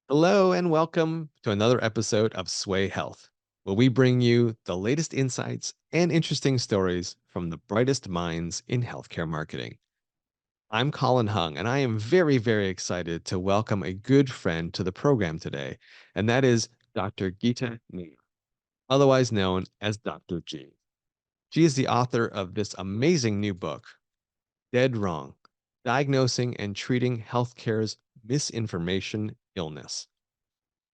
Hello and welcome to another episode of Swaay.Health, where we bring you the latest insights and interesting stories from the brightest minds in healthcare marketing. I'm Colin Hung, and I am very, very excited to welcome a good friend to the program today, and that is Dr. Geeta Nayyar, otherwise known as Dr. G. She is the author of this amazing new book, Dead Wrong: Diagnosing and Treating Healthcare's Misinformation Illness.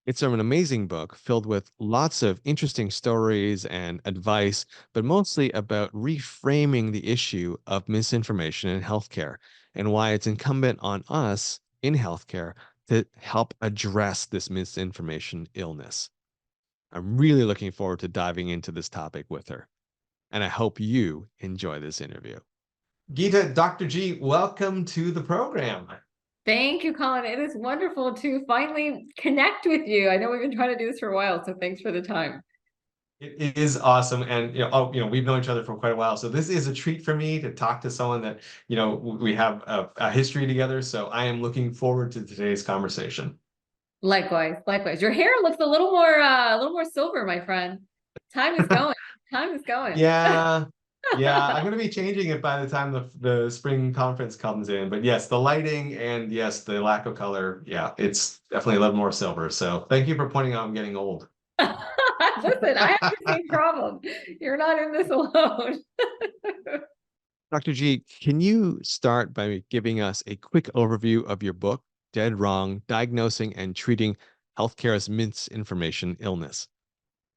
It's an amazing book filled with lots of interesting stories and advice, but mostly about reframing the issue of misinformation in healthcare and why it's incumbent on us in healthcare to help address this misinformation illness. I'm really looking forward to diving into this topic with her, and I hope you enjoy this interview. Geeta, Dr. G, welcome to the program. Thank you, Colin. It is wonderful to finally connect with you. I know we've been trying to do this for a while, so thanks for the time. It is awesome, and we've known each other for quite a while, so this is a treat for me to talk to someone that we have a history together. So I am looking forward to today's conversation. Likewise, likewise. Your hair looks a little more silver, my friend. Time is going. Time is going. Yeah, yeah, I'm going to be changing it by the time the spring conference comes in. But yes, the lighting and yes, the lack of color, yeah, it's definitely a little more silver. So thank you for pointing out I'm getting old. Listen, I have the same problem. You're not in this alone. Dr. G, can you start by giving us a quick overview of your book, Dead Wrong: Diagnosing and Treating Healthcare's Misinformation Illness?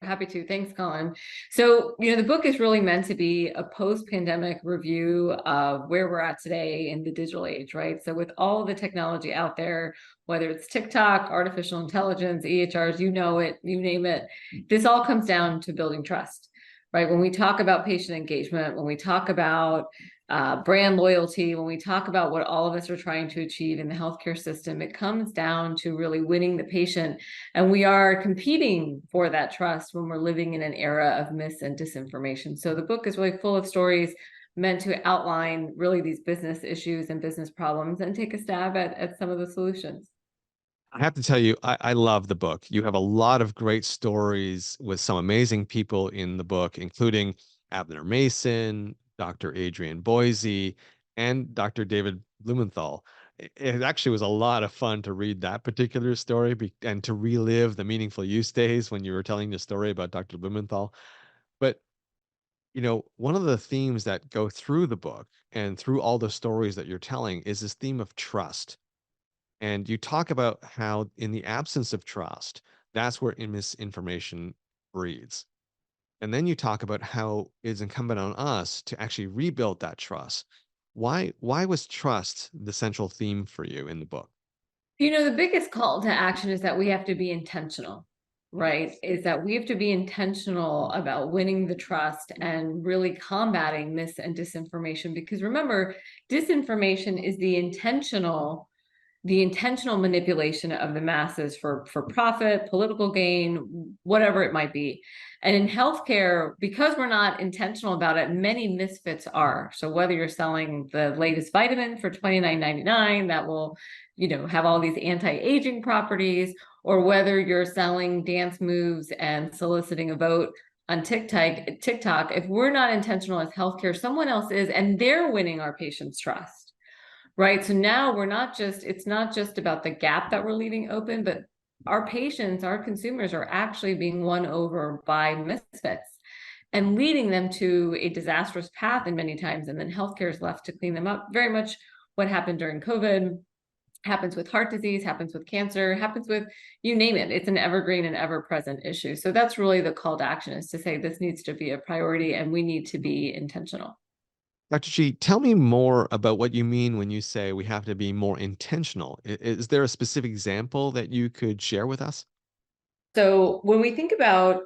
Happy to. Thanks, Colin. So, the book is really meant to be a post-pandemic review of where we're at today in the digital age, right? So with all of the technology out there, whether it's TikTok, artificial intelligence, EHRs, you know it, you name it, this all comes down to building trust, right? When we talk about patient engagement, when we talk about brand loyalty, when we talk about what all of us are trying to achieve in the healthcare system, it comes down to really winning the patient. And we are competing for that trust when we're living in an era of mis and disinformation. So the book is really full of stories meant to outline really these business issues and business problems and take a stab at some of the solutions. I have to tell you, I love the book. You have a lot of great stories with some amazing people in the book, including Abner Mason, Dr. Adrian Boise, and Dr. David Blumenthal. It actually was a lot of fun to read that particular story and to relive the meaningful use days when you were telling the story about Dr. Blumenthal. But, one of the themes that go through the book and through all the stories that you're telling is this theme of trust. And you talk about how, in the absence of trust, that's where misinformation breeds. And then you talk about how it's incumbent on us to actually rebuild that trust. Why was trust the central theme for you in the book? The biggest call to action is that we have to be intentional, right? Is that we have to be intentional about winning the trust and really combating mis and disinformation. Because remember, disinformation is the intentional manipulation of the masses for profit, political gain, whatever it might be. And in healthcare, because we're not intentional about it, many misfits are. So whether you're selling the latest vitamin for $29.99 that will, have all these anti-aging properties, or whether you're selling dance moves and soliciting a vote on TikTok, if we're not intentional as healthcare, someone else is, and they're winning our patients' trust. Right. So now it's not just about the gap that we're leaving open, but our patients, our consumers are actually being won over by misfits and leading them to a disastrous path in many times. And then healthcare is left to clean them up. Very much what happened during COVID happens with heart disease, happens with cancer, happens with, you name it. It's an evergreen and ever-present issue. So that's really the call to action, is to say this needs to be a priority and we need to be intentional. Dr. G, tell me more about what you mean when you say we have to be more intentional. Is there a specific example that you could share with us? So when we think about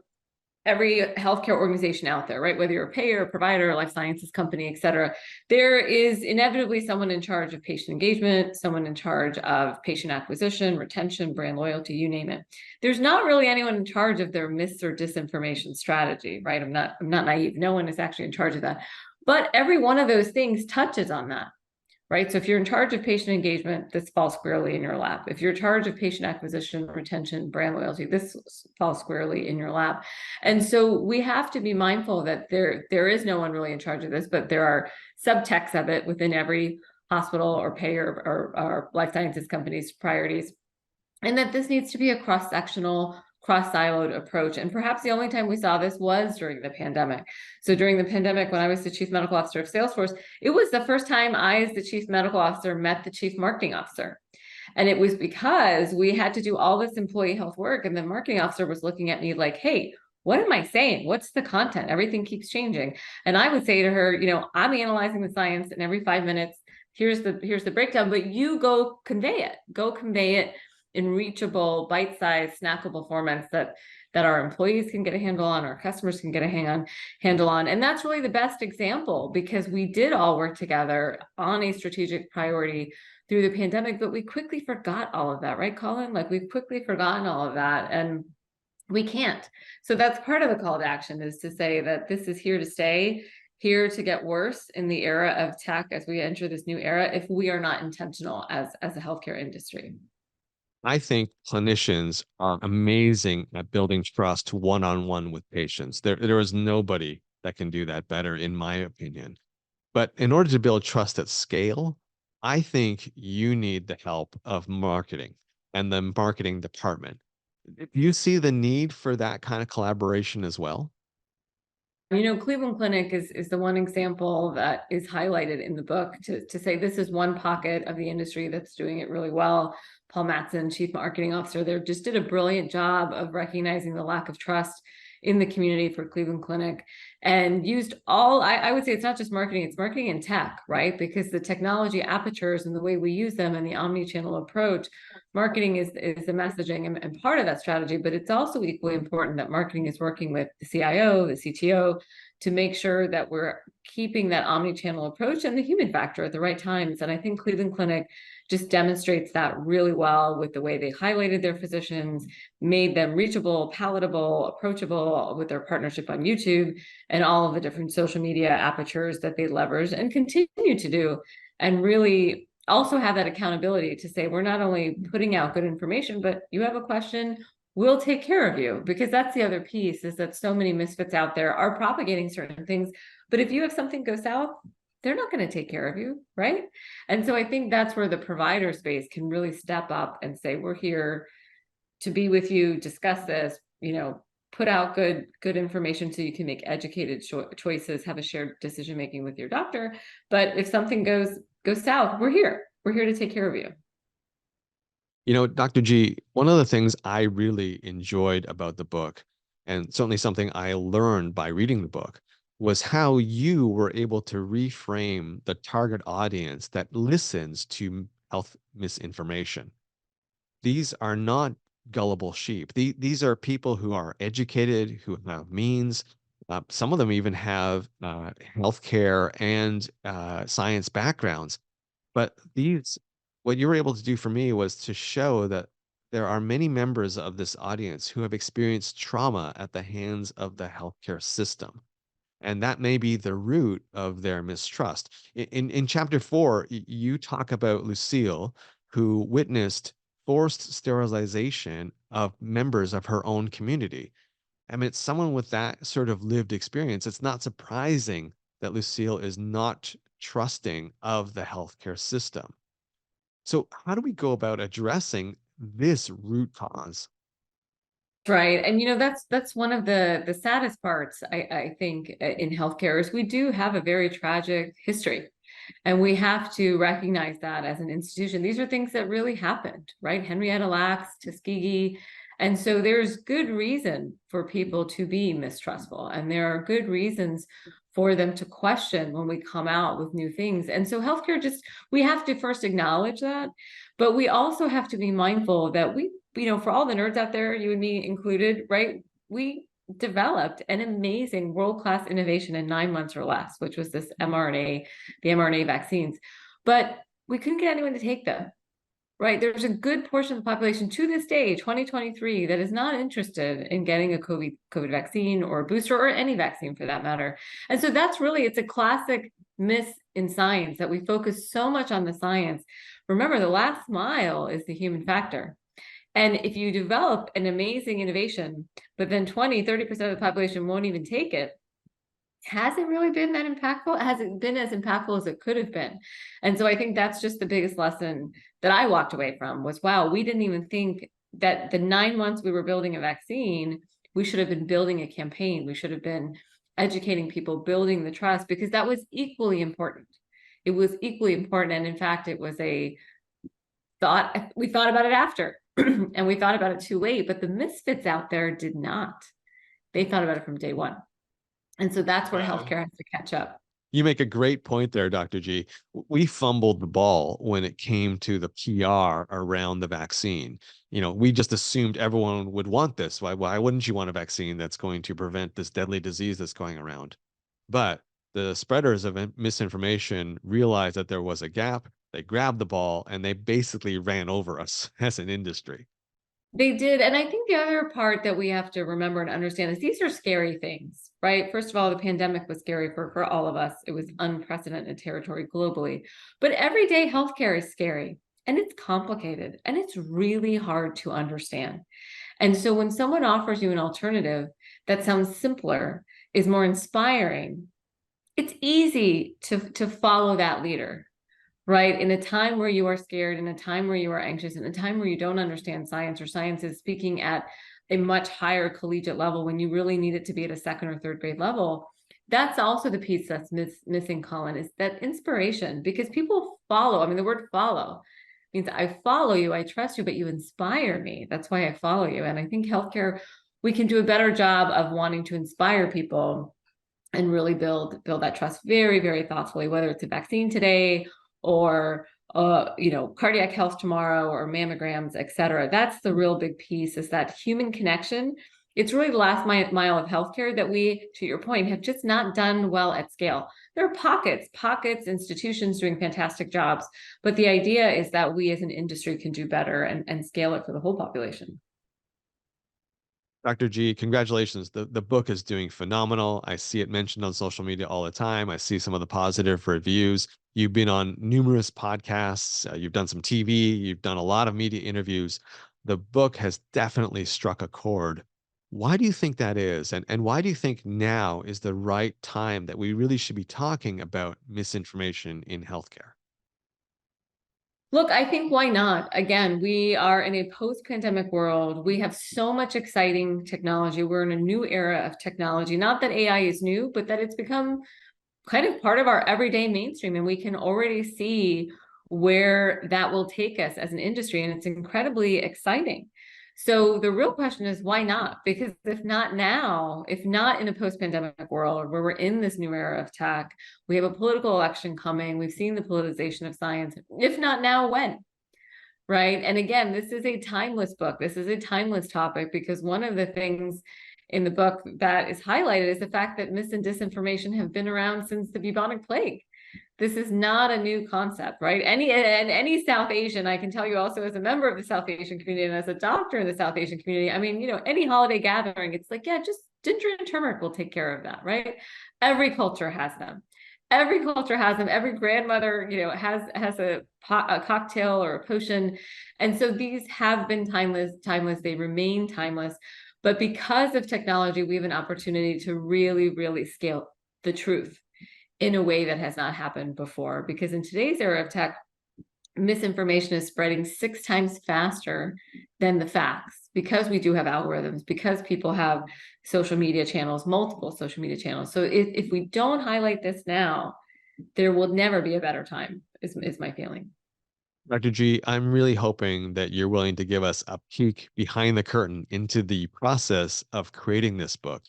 every healthcare organization out there, right? Whether you're a payer, provider, life sciences company, et cetera, there is inevitably someone in charge of patient engagement, someone in charge of patient acquisition, retention, brand loyalty, you name it. There's not really anyone in charge of their mis or disinformation strategy, right? I'm not naive. No one is actually in charge of that. But every one of those things touches on that, right? So if you're in charge of patient engagement, this falls squarely in your lap. If you're in charge of patient acquisition, retention, brand loyalty, this falls squarely in your lap. And so we have to be mindful that there is no one really in charge of this, but there are subtexts of it within every hospital or payer or life sciences company's priorities. And that this needs to be a cross-sectional, cross-siloed approach. And perhaps the only time we saw this was during the pandemic. So during the pandemic, when I was the chief medical officer of Salesforce, it was the first time I, as the chief medical officer, met the chief marketing officer. And it was because we had to do all this employee health work. And the marketing officer was looking at me like, hey, what am I saying? What's the content? Everything keeps changing. And I would say to her, I'm analyzing the science, and every 5 minutes, here's the breakdown, but you go convey it in reachable, bite-sized, snackable formats that our employees can get a handle on, our customers can get a handle on. And that's really the best example, because we did all work together on a strategic priority through the pandemic, but we quickly forgot all of that, right, Colin? Like, we've quickly forgotten all of that, and we can't. So that's part of the call to action, is to say that this is here to stay, here to get worse in the era of tech as we enter this new era, if we are not intentional as a healthcare industry. I think clinicians are amazing at building trust one-on-one with patients. There is nobody that can do that better, in my opinion. But in order to build trust at scale, I think you need the help of marketing and the marketing department. Do you see the need for that kind of collaboration as well? Cleveland Clinic is the one example that is highlighted in the book to say this is one pocket of the industry that's doing it really well. Paul Matson, chief marketing officer there, just did a brilliant job of recognizing the lack of trust in the community for Cleveland Clinic, and used I would say it's not just marketing, it's marketing and tech, right? Because the technology apertures and the way we use them and the omni-channel approach, marketing is the messaging and part of that strategy, but it's also equally important that marketing is working with the CIO, the CTO, to make sure that we're keeping that omni-channel approach and the human factor at the right times. And I think Cleveland Clinic just demonstrates that really well with the way they highlighted their physicians, made them reachable, palatable, approachable with their partnership on YouTube and all of the different social media apertures that they leverage and continue to do, and really also have that accountability to say, we're not only putting out good information, but you have a question, we'll take care of you. Because that's the other piece, is that so many misfits out there are propagating certain things, but if you have something go south, they're not going to take care of you, right? And so I think that's where the provider space can really step up and say, we're here to be with you, discuss this, put out good information so you can make educated choices, have a shared decision making with your doctor. But if something goes south, we're here to take care of you. Dr. G, one of the things I really enjoyed about the book, and certainly something I learned by reading the book, was how you were able to reframe the target audience that listens to health misinformation. These are not gullible sheep. These are people who are educated, who have means. Some of them even have healthcare and science backgrounds. But what you were able to do for me was to show that there are many members of this audience who have experienced trauma at the hands of the healthcare system. And that may be the root of their mistrust. In chapter 4, you talk about Lucille, who witnessed forced sterilization of members of her own community. I mean, it's someone with that sort of lived experience. It's not surprising that Lucille is not trusting of the healthcare system. So, how do we go about addressing this root cause? Right. And that's one of the saddest parts, I think, in healthcare, is we do have a very tragic history. And we have to recognize that as an institution. These are things that really happened, right? Henrietta Lacks, Tuskegee. And so there's good reason for people to be mistrustful. And there are good reasons for them to question when we come out with new things. And so healthcare, we have to first acknowledge that, but we also have to be mindful that for all the nerds out there, you and me included, right? We developed an amazing world-class innovation in 9 months or less, which was this mRNA, the mRNA vaccines. But we couldn't get anyone to take them. Right. There's a good portion of the population to this day, 2023, that is not interested in getting a COVID vaccine or a booster or any vaccine for that matter. And so that's really, it's a classic miss in science that we focus so much on the science. Remember, the last mile is the human factor. And if you develop an amazing innovation, but then 20-30% of the population won't even take it, has it really been that impactful? Has it been as impactful as it could have been? And so I think that's just the biggest lesson that I walked away from was, wow, we didn't even think that the 9 months we were building a vaccine, we should have been building a campaign. We should have been educating people, building the trust, because that was equally important. It was equally important. And in fact, it was a thought, we thought about it after and we thought about it too late, but the misfits out there did not. They thought about it from day one. And so that's where Yeah. healthcare has to catch up. You make a great point there, Dr. G. We fumbled the ball when it came to the PR around the vaccine. We just assumed everyone would want this. Why wouldn't you want a vaccine that's going to prevent this deadly disease that's going around? But the spreaders of misinformation realized that there was a gap. They grabbed the ball and they basically ran over us as an industry. They did. And I think the other part that we have to remember and understand is these are scary things, right? First of all, the pandemic was scary for all of us. It was unprecedented territory globally. But everyday healthcare is scary and it's complicated and it's really hard to understand. And so when someone offers you an alternative that sounds simpler, is more inspiring, it's easy to follow that leader. Right. In a time where you are scared, in a time where you are anxious, in a time where you don't understand science, or science is speaking at a much higher collegiate level when you really need it to be at a second or third grade level. That's also the piece that's missing, Colin, is that inspiration, because people follow. I mean, the word follow means I follow you, I trust you, but you inspire me. That's why I follow you. And I think healthcare, we can do a better job of wanting to inspire people and really build that trust very, very thoughtfully, whether it's a vaccine today or cardiac health tomorrow or mammograms, et cetera. That's the real big piece, is that human connection. It's really the last mile of healthcare that we, to your point, have just not done well at scale. There are pockets, institutions doing fantastic jobs, but the idea is that we as an industry can do better and scale it for the whole population. Dr. G, congratulations. The book is doing phenomenal. I see it mentioned on social media all the time. I see some of the positive reviews. You've been on numerous podcasts. You've done some TV. You've done a lot of media interviews. The book has definitely struck a chord. Why do you think that is? And why do you think now is the right time that we really should be talking about misinformation in healthcare? Look, I think why not? Again, we are in a post-pandemic world. We have so much exciting technology. We're in a new era of technology. Not that AI is new, but that it's become kind of part of our everyday mainstream. And we can already see where that will take us as an industry. And it's incredibly exciting. So the real question is, why not? Because if not now, if not in a post-pandemic world where we're in this new era of tech, we have a political election coming, we've seen the politicization of science. If not now, when? Right. And again, this is a timeless book. This is a timeless topic, because one of the things in the book that is highlighted is the fact that mis and disinformation have been around since the bubonic plague. This is not a new concept, right? Any South Asian, I can tell you also as a member of the South Asian community and as a doctor in the South Asian community, I mean, any holiday gathering, it's like, yeah, just ginger and turmeric will take care of that, right? Every culture has them. Every culture has them. Every grandmother, has a cocktail or a potion. And so these have been timeless. They remain timeless. But because of technology, we have an opportunity to really, really scale the truth in a way that has not happened before. Because in today's era of tech, misinformation is spreading 6 times faster than the facts, because we do have algorithms, because people have social media channels, multiple social media channels. So if we don't highlight this now, there will never be a better time, is my feeling. Dr. G, I'm really hoping that you're willing to give us a peek behind the curtain into the process of creating this book.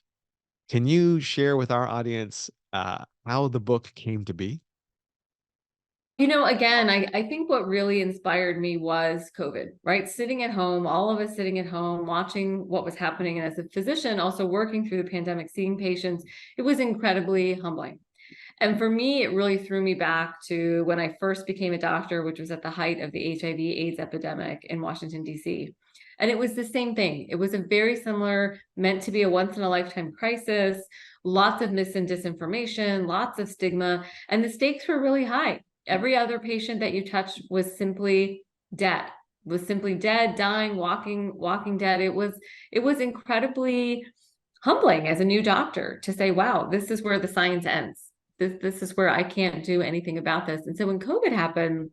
Can you share with our audience how the book came to be? Again, I think what really inspired me was COVID, right? Sitting at home, all of us sitting at home, watching what was happening. And as a physician, also working through the pandemic, seeing patients, it was incredibly humbling. And for me, it really threw me back to when I first became a doctor, which was at the height of the HIV/AIDS epidemic in Washington, D.C. And it was the same thing. It was a very similar, meant to be a once in a lifetime crisis, lots of mis and disinformation, lots of stigma, and the stakes were really high. Every other patient that you touched was simply dead, dying, walking dead. It was incredibly humbling as a new doctor to say, wow, this is where the science ends. This is where I can't do anything about this. And so when COVID happened,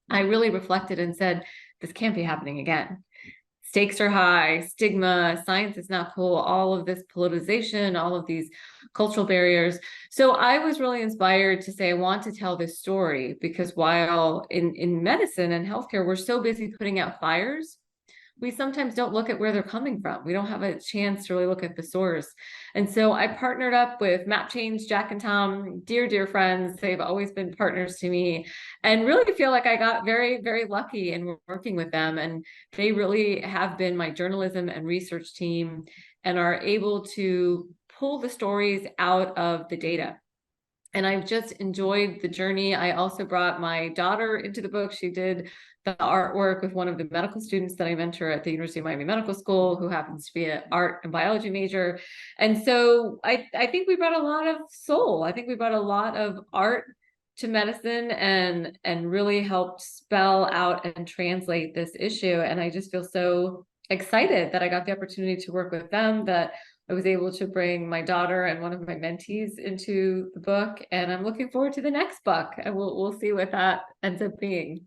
I really reflected and said, this can't be happening again. Stakes are high, stigma, science is not cool, all of this politicization, all of these cultural barriers. So I was really inspired to say, I want to tell this story because while in medicine and healthcare, we're so busy putting out fires, we sometimes don't look at where they're coming from. We don't have a chance to really look at the source. And so I partnered up with Map Change, Jack and Tom, dear, dear friends. They've always been partners to me and really feel like I got very, very lucky in working with them. And they really have been my journalism and research team and are able to pull the stories out of the data. And I've just enjoyed the journey. I also brought my daughter into the book. She did the artwork with one of the medical students that I mentor at the University of Miami Medical School, who happens to be an art and biology major. And so I think we brought a lot of soul. I think we brought a lot of art to medicine and really helped spell out and translate this issue. And I just feel so excited that I got the opportunity to work with them, that I was able to bring my daughter and one of my mentees into the book, and I'm looking forward to the next book. And we'll see what that ends up being.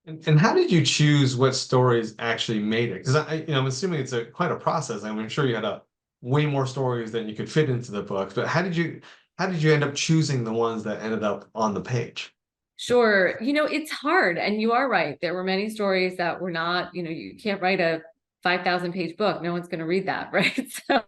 And how did you choose what stories actually made it? Because I'm assuming it's quite a process. I mean, I'm sure you had way more stories than you could fit into the book. But how did you end up choosing the ones that ended up on the page? Sure. It's hard. And you are right. There were many stories that were not, you can't write a 5,000 page book. No one's going to read that. Right. So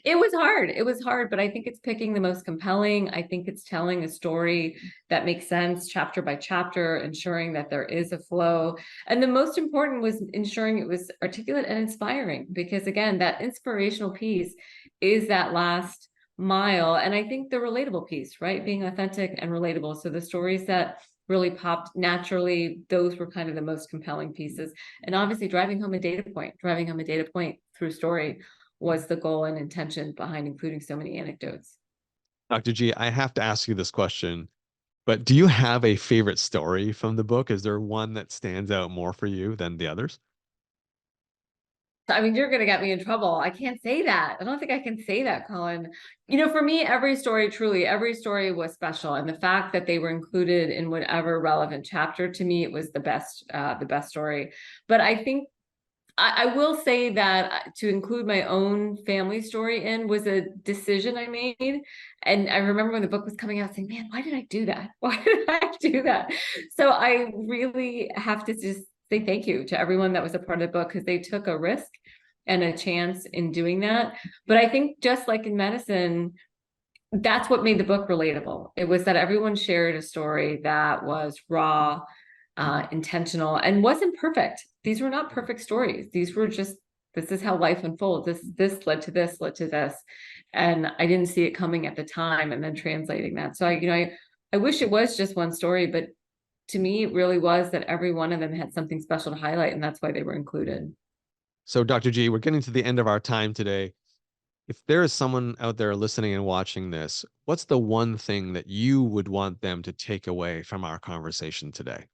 it was hard. It was hard, but I think it's picking the most compelling. I think it's telling a story that makes sense chapter by chapter, ensuring that there is a flow. And the most important was ensuring it was articulate and inspiring, because again, that inspirational piece is that last mile. And I think the relatable piece, right? Being authentic and relatable. So the stories that really popped naturally, those were kind of the most compelling pieces. And obviously driving home a data point through story was the goal and intention behind including so many anecdotes. Dr. G, I have to ask you this question, but do you have a favorite story from the book? Is there one that stands out more for you than the others? I mean, you're going to get me in trouble. I can't say that. I don't think I can say that, Colin. For me, truly, every story was special. And the fact that they were included in whatever relevant chapter, to me, it was the best story. But I think I will say that to include my own family story in was a decision I made. And I remember when the book was coming out saying, man, why did I do that? Why did I do that? So I really have to just say thank you to everyone that was a part of the book, because they took a risk and a chance in doing that. But I think just like in medicine, that's what made the book relatable. It was that everyone shared a story that was raw, intentional, and wasn't perfect. These were not perfect stories. These were just, this is how life unfolds. This led to this, led to this. And I didn't see it coming at the time, and then translating that. So I wish it was just one story, but to me, it really was that every one of them had something special to highlight, and that's why they were included. So, Dr. G, we're getting to the end of our time today. If there is someone out there listening and watching this, what's the one thing that you would want them to take away from our conversation today?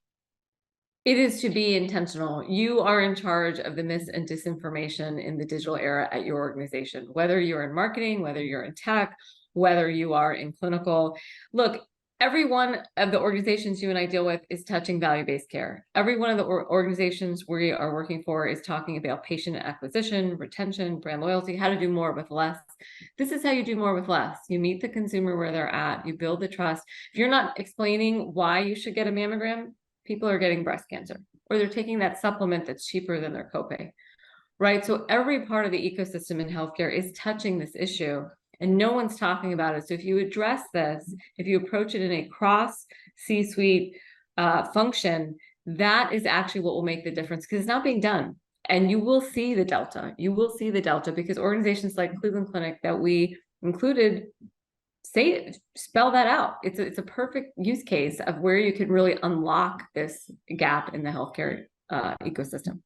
It is to be intentional. You are in charge of the mis and disinformation in the digital era at your organization, whether you're in marketing, whether you're in tech, whether you are in clinical. Look, every one of the organizations you and I deal with is touching value-based care. Every one of the organizations we are working for is talking about patient acquisition, retention, brand loyalty, how to do more with less. This is how you do more with less. You meet the consumer where they're at, you build the trust. If you're not explaining why you should get a mammogram, people are getting breast cancer, or they're taking that supplement that's cheaper than their copay, right? So every part of the ecosystem in healthcare is touching this issue. and no one's talking about it. So if you address this, if you approach it in a cross C-suite function, that is actually what will make the difference, because it's not being done. And you will see the delta. You will see the delta, because organizations like Cleveland Clinic that we included spell that out. It's a perfect use case of where you can really unlock this gap in the healthcare ecosystem.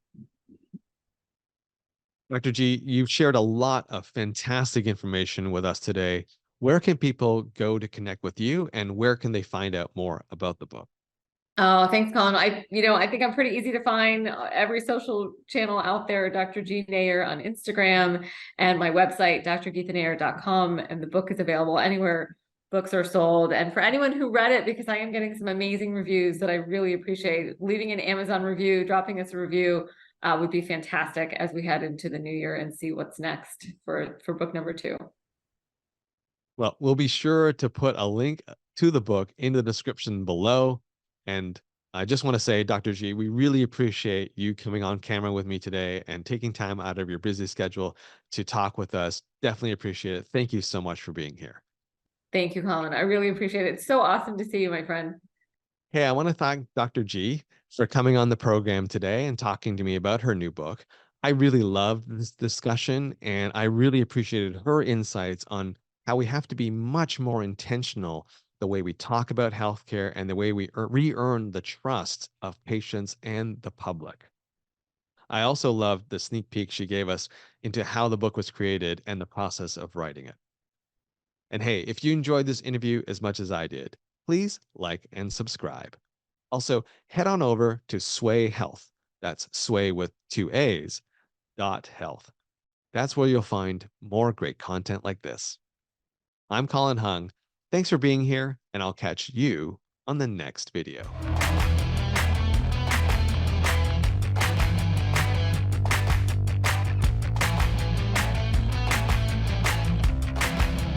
Dr. G, you've shared a lot of fantastic information with us today. Where can people go to connect with you, and where can they find out more about the book? Oh, thanks, Colin. I think I'm pretty easy to find. Every social channel out there, Dr. G Nayyar on Instagram, and my website, drgeetanayar.com. And the book is available anywhere books are sold. And for anyone who read it, because I am getting some amazing reviews that I really appreciate, leaving an Amazon review, dropping us a review would be fantastic as we head into the new year and see what's next for book number 2. Well, we'll be sure to put a link to the book in the description below. And I just want to say, Dr. G, we really appreciate you coming on camera with me today and taking time out of your busy schedule to talk with us. Definitely appreciate it. Thank you so much for being here. Thank you, Colin. I really appreciate it. It's so awesome to see you, my friend. Hey, I want to thank Dr. G for coming on the program today and talking to me about her new book. I really loved this discussion, and I really appreciated her insights on how we have to be much more intentional the way we talk about healthcare and the way we re-earn the trust of patients and the public. I also loved the sneak peek she gave us into how the book was created and the process of writing it. And hey, if you enjoyed this interview as much as I did, please like and subscribe. Also, head on over to Swaay.Health. That's Sway with 2 A's, .health. That's where you'll find more great content like this. I'm Colin Hung. Thanks for being here, and I'll catch you on the next video.